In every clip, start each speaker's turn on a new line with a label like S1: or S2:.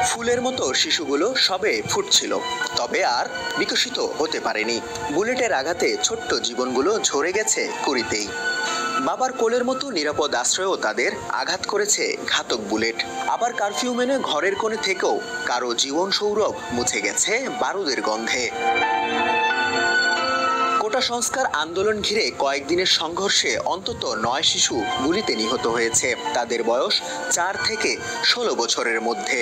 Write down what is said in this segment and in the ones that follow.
S1: ফুলের মতো শিশুগুলো সবে ফুটছিল, তবে আর বিকশিত হতে পারেনি। বুলেটের আঘাতে ছোট্ট জীবনগুলো ঝরে গেছে কুড়িতেই। বাবার কোলের মতো নিরাপদ আশ্রয়ও তাদের আঘাত করেছে ঘাতক বুলেট। আবার কারফিউ মেনে ঘরের কোণে থেকেও কারো জীবন সৌরভ মুছে গেছে বারুদের গন্ধে। কোটা সংস্কার আন্দোলন ঘিরে কয়েকদিনের সংঘর্ষে অন্তত 9 শিশু গুলিতে নিহত হয়েছে। তাদের বয়স 4 থেকে 16 বছরের মধ্যে।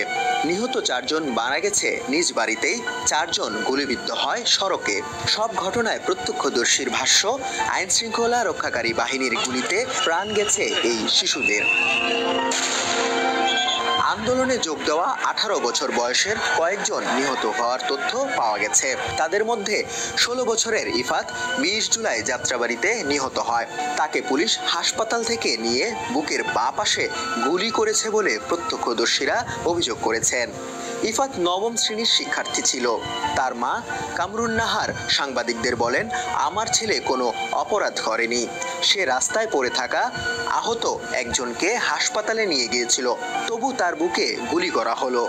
S1: নিহত 4 জন মারা গেছে নিজ বাড়িতেই, 4 জন গুলিবিদ্ধ হয় সড়কে। সব ঘটনায় প্রত্যক্ষদর্শীর ভাষ্য, আইন শৃঙ্খলা রক্ষাকারী বাহিনীর গুলিতে প্রাণ গেছে এই শিশুদের। আন্দোলনে যোগ দেওয়া 18 বছর বয়সের কয়েকজন নিহত হওয়ার তথ্য পাওয়া গেছে। তাদের মধ্যে 16 বছরের ইফাত 20 জুলাই যাত্রাবাড়িতে নিহত হয়। তাকে পুলিশ হাসপাতাল থেকে নিয়ে বুকের বাঁ পাশে গুলি করেছে বলে প্রত্যক্ষদর্শীরা অভিযোগ করেছেন। ইফাত 9ম শ্রেণীর শিক্ষার্থী ছিল। তার মা কামরুন নাহার সাংবাদিকদের বলেন, আমার ছেলে কোনো অপরাধ করেনি। সে রাস্তায় পড়ে থাকা আহত একজনকে হাসপাতালে নিয়ে গিয়েছিল, তবু তার বুকে গুলি করা হলো।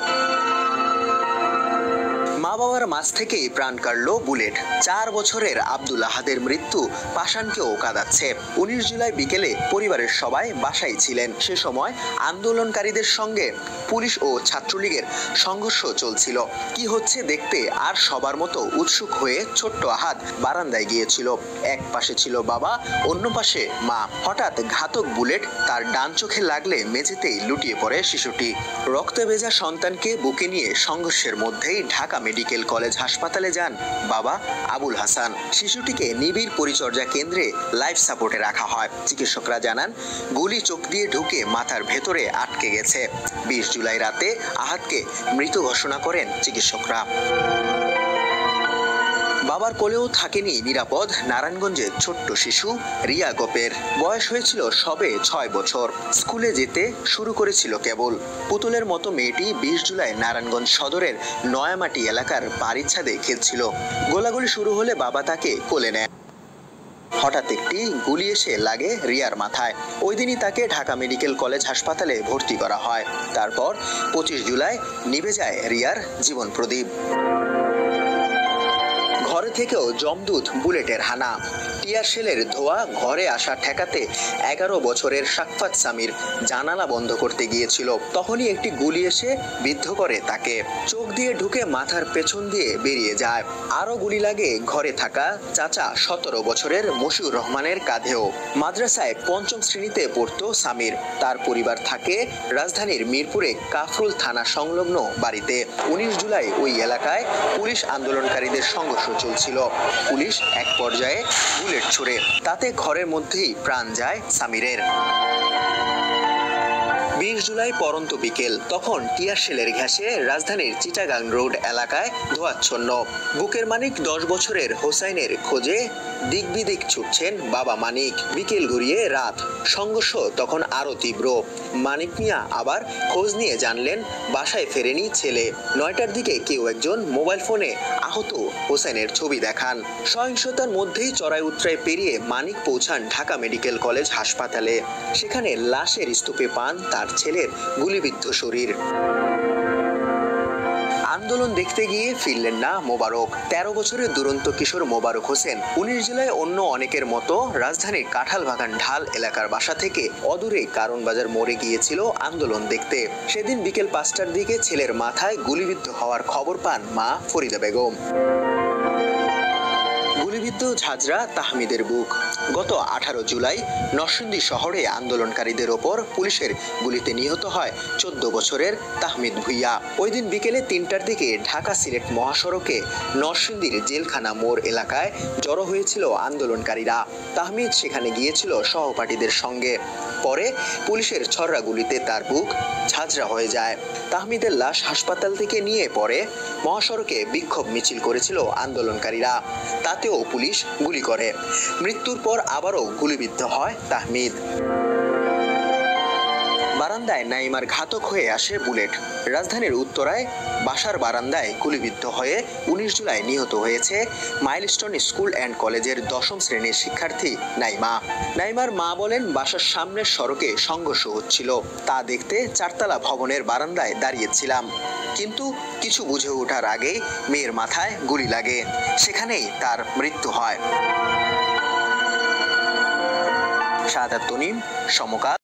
S1: মা বাবার মাঝ থেকেই প্রাণ কাড়ল বুলেট। 4 বছরের আব্দুল আহাদের মৃত্যু পাষাণকেও কাঁদাচ্ছে। 19 জুলাই বিকেলে পরিবারের সবাই বাসায় ছিলেন। সে সময় আন্দোলনকারীদের সঙ্গে পুলিশ ও ছাত্রলীগের সংঘর্ষ চলছিল। কি হচ্ছে দেখতে আর সবার মতো উৎসুক হয়ে ছোট্ট আহাদ বারান্দায় গিয়েছিল। এক পাশে ছিল বাবা, অন্য পাশে মা। হঠাৎ ঘাতক বুলেট তার ডান চোখে লাগলে মেঝেতেই লুটিয়ে পড়ে শিশুটি। রক্তে ভেজা সন্তানকে বুকে নিয়ে সংঘর্ষের মধ্যেই ঢাকা মেডিকেল কলেজ হাসপাতালে যান বাবা আবুল হাসান। শিশুটিকে নিবিড় পরিচর্যা কেন্দ্রে লাইফ সাপোর্টে রাখা হয়। চিকিৎসকরা জানান, গুলি চোখ দিয়ে ঢুকে মাথার ভেতরে আটকে গেছে। 20 জুলাই রাতে আহাদকে মৃত ঘোষণা করেন চিকিৎসকরা। বাবার কোলেও থাকেনি নিরাপদ নারায়ণগঞ্জের ছোট্ট শিশু রিয়া গোপের। বয়স হয়েছিল সবে 6 বছর। স্কুলে যেতে শুরু করেছিল কেবল। পুতুলের মতো মেয়েটি 20 জুলাই নারায়ণগঞ্জ সদরের নয়ামাটি এলাকার বাড়ির ছাদে খেলছিল। গোলাগুলি শুরু হলে বাবা তাকে কোলে নেয়। হঠাৎ একটি গুলি এসে লাগে রিয়ার মাথায়। ওই দিনই তাকে ঢাকা মেডিকেল কলেজ হাসপাতালে ভর্তি করা হয়। তারপর 25 জুলাই নিভে যায় রিয়ার জীবন প্রদীপ। ঘরে থেকেও জমদূত বুলেটের হানা। টিয়ার শেলের ধোয়া ঘরে আসা ঠেকাতে 11 বছরের শাকফাত সামির জানালা বন্ধ করতে গিয়েছিল। তখনই একটি গুলি এসে বিদ্ধ করে তাকে। চোখ দিয়ে ঢুকে মাথার পেছন দিয়ে বেরিয়ে যায়। আরো গুলি লাগে ঘরে থাকা চাচা 17 বছরের মশিউর রহমানের কাঁধেও। মাদ্রাসায় 5ম শ্রেণীতে পড়তো সামির। তার পরিবার থাকে রাজধানীর মিরপুরে কাফরুল থানা সংলগ্ন বাড়িতে। 19 জুলাই ওই এলাকায় পুলিশ আন্দোলনকারীদের সংঘর্ষ চলছিল। পুলিশ এক পর্যায়ে বুলেট ছুড়ে, তাতে ঘরের মধ্যেই প্রাণ যায় সামিরের। 20 জুলাই পরন্ত বিকেল। তখন টিয়ার শেলের ঘাসে রাজধানীর চিটাগাং রোড এলাকায় ধোঁয়াচ্ছন্ন। বুকের মানিক 10 বছরের হোসাইনের খোঁজে দিক বিদিক ছুটছেন বাবা মানিক। বিকেল গড়িয়ে রাত। সংঘর্ষ তখন আরো তীব্র। মানিক মিয়া আবার খোঁজ নিয়ে জানলেন বাসায় ফেরেনি ছেলে। 9টার দিকে কেউ একজন মোবাইল ফোনে আহত হোসেনের ছবি দেখান। সহিংসতার মধ্যেই চড়াই উতরাই পেরিয়ে মানিক পৌঁছান ঢাকা মেডিকেল কলেজ হাসপাতালে। সেখানে লাশের স্তূপে পান তার ছেলের গুলিবিদ্ধ শরীর। আন্দোলন দেখতে গিয়ে ফিরলেন না মোবারক। 13 বছরের দুরন্ত কিশোর মোবারক হোসেন 19 জুলাই অন্য অনেকের মতো রাজধানীর কাঁঠালবাগান ঢাল এলাকার বাসা থেকে অদূরে কারণ বাজার মোড়ে গিয়েছিল আন্দোলন দেখতে। সেদিন বিকেল 5টার দিকে ছেলের মাথায় গুলিবিদ্ধ হওয়ার খবর পান মা ফরিদা বেগম। গুলিবিদ্ধ ঝাঁঝরা তাহমিদের বুক। গত 18 জুলাই নরসিংদী শহরে আন্দোলনকারীদের ওপর পুলিশের গুলিতে নিহত হয় 14 বছরের তাহমিদ ভুইয়া। ওই দিন বিকেলে 3টার দিকে ঢাকা সিলেট মহাসড়কে নরসিংদীর জেলখানা মোড় এলাকায় জড়ো হয়েছিল আন্দোলনকারীরা। তাহমিদ সেখানে গিয়েছিল সহপাঠীদের সঙ্গে। পরে পুলিশের ছররা গুলিতে তার বুক ঝাঁঝরা হয়ে যায়। তাহমিদের লাশ হাসপাতাল থেকে নিয়ে পরে মহাসড়কে বিক্ষোভ মিছিল করেছিল আন্দোলনকারীরা। তাতেও পুলিশ গুলি করে। মৃত্যুর পর আবারও গুলিবিদ্ধ হয় তাহমিদ। বারান্দা বারান্দায় নাইমার ঘাতক হয়ে আসে বুলেট। রাজধানীর উত্তরায় বাসার বারান্দায় গুলিবিদ্ধ হয়ে 19 জুলাই নিহত হয়েছে মাইলস্টোন স্কুল অ্যান্ড কলেজের 10ম শ্রেণীর শিক্ষার্থী নাইমা। নাইমার মা বলেন, বাসার সামনের সড়কে সংঘর্ষ হচ্ছিল, তা দেখতে 4তলা ভবনের বারান্দায় দাঁড়িয়েছিলাম, কিন্তু কিছু বুঝে ওঠার আগেই মেয়ের মাথায় গুলি লাগে, সেখানেই তার মৃত্যু হয়। শাহাদাত তনিম, সমকাল।